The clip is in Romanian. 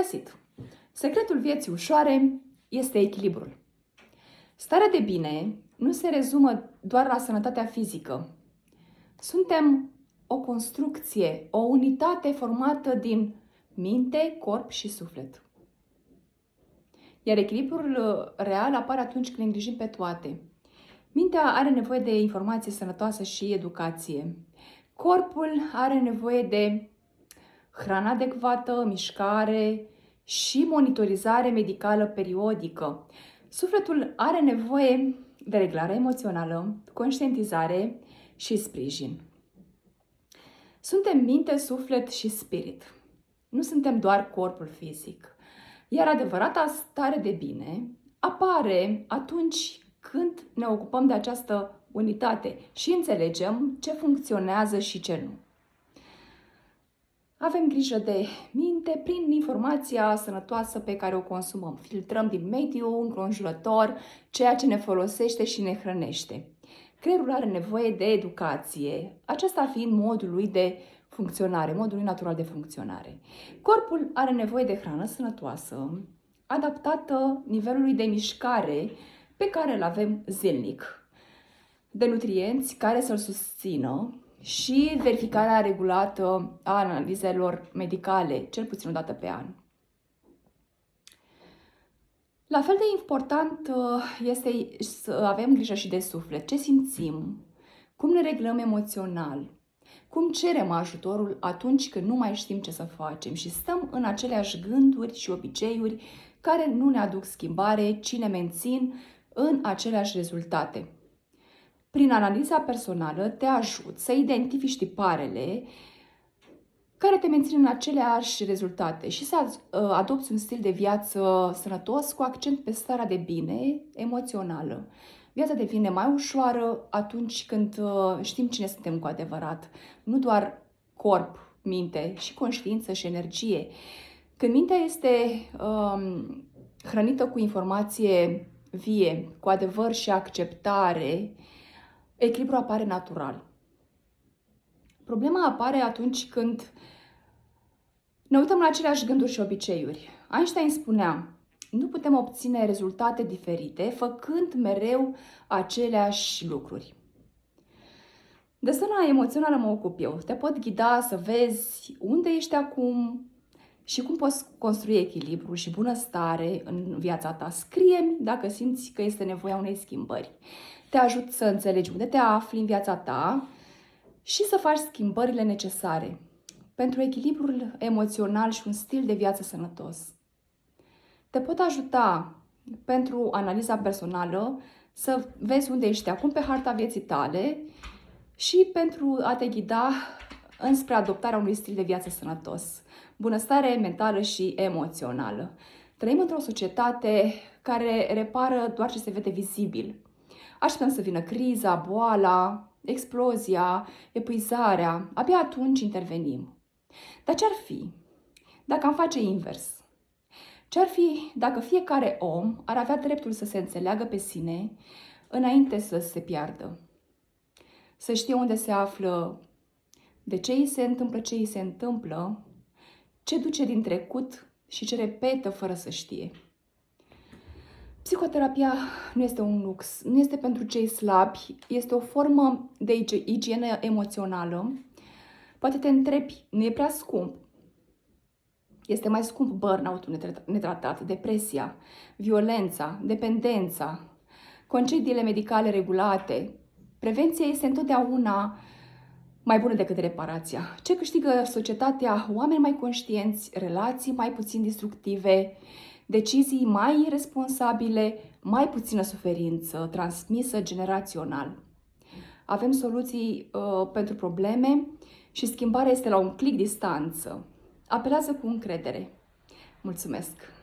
găsit! Secretul vieții ușoare este echilibrul. Starea de bine nu se rezumă doar la sănătatea fizică. Suntem o construcție, o unitate formată din minte, corp și suflet. Iar echilibrul real apare atunci când ne îngrijim pe toate. Mintea are nevoie de informație sănătoasă și educație. Corpul are nevoie de hrană adecvată, mișcare și monitorizare medicală periodică. Sufletul are nevoie de reglare emoțională, conștientizare și sprijin. Suntem minte, suflet și spirit. Nu suntem doar corpul fizic. Iar adevărata stare de bine apare atunci când ne ocupăm de această unitate și înțelegem ce funcționează și ce nu. Avem grijă de minte prin informația sănătoasă pe care o consumăm. Filtrăm din mediul înconjurător ceea ce ne folosește și ne hrănește. Creierul are nevoie de educație, acesta fiind modul lui de funcționare, modul lui natural de funcționare. Corpul are nevoie de hrană sănătoasă, adaptată nivelului de mișcare pe care îl avem zilnic, de nutrienți care să-l susțină și verificarea regulată a analizelor medicale, cel puțin o dată pe an. La fel de important este să avem grijă și de suflet. Ce simțim? Cum ne reglăm emoțional? Cum cerem ajutorul atunci când nu mai știm ce să facem și stăm în aceleași gânduri și obiceiuri care nu ne aduc schimbare, ci ne mențin în aceleași rezultate? Prin analiza personală te ajut să identifici tiparele care te mențin în aceleași rezultate și să adopți un stil de viață sănătos cu accent pe starea de bine emoțională. Viața devine mai ușoară atunci când știm cine suntem cu adevărat, nu doar corp, minte, și conștiință și energie. Când mintea este hrănită cu informație vie, cu adevăr și acceptare, echilibrul apare natural. Problema apare atunci când ne uităm la aceleași gânduri și obiceiuri. Einstein spunea: nu putem obține rezultate diferite făcând mereu aceleași lucruri. De zona emoțională mă ocup eu. Te pot ghida să vezi unde ești acum și cum poți construi echilibru și bunăstare în viața ta. Scrie-mi dacă simți că este nevoia unei schimbări. Te ajut să înțelegi unde te afli în viața ta și să faci schimbările necesare pentru echilibrul emoțional și un stil de viață sănătos. Te pot ajuta pentru analiza personală să vezi unde ești acum pe harta vieții tale și pentru a te ghida înspre adoptarea unui stil de viață sănătos, bunăstare mentală și emoțională. Trăim într-o societate care repară doar ce se vede vizibil. Așteptăm să vină criza, boala, explozia, epuizarea, abia atunci intervenim. Dar ce-ar fi dacă am face invers? Ce-ar fi dacă fiecare om ar avea dreptul să se înțeleagă pe sine înainte să se piardă? Să știe unde se află, de ce îi se întâmplă ce îi se întâmplă, ce duce din trecut și ce repetă fără să știe. Psihoterapia nu este un lux, nu este pentru cei slabi, este o formă de igienă emoțională. Poate te întrebi, nu e prea scump? Este mai scump burnout-ul netratat, depresia, violența, dependența, concediile medicale regulate. Prevenția este întotdeauna mai bună decât reparația. Ce câștigă societatea? Oameni mai conștienți, relații mai puțin destructive, decizii mai responsabile, mai puțină suferință transmisă generațional. Avem soluții pentru probleme și schimbarea este la un clic distanță. Apelează cu încredere. Mulțumesc!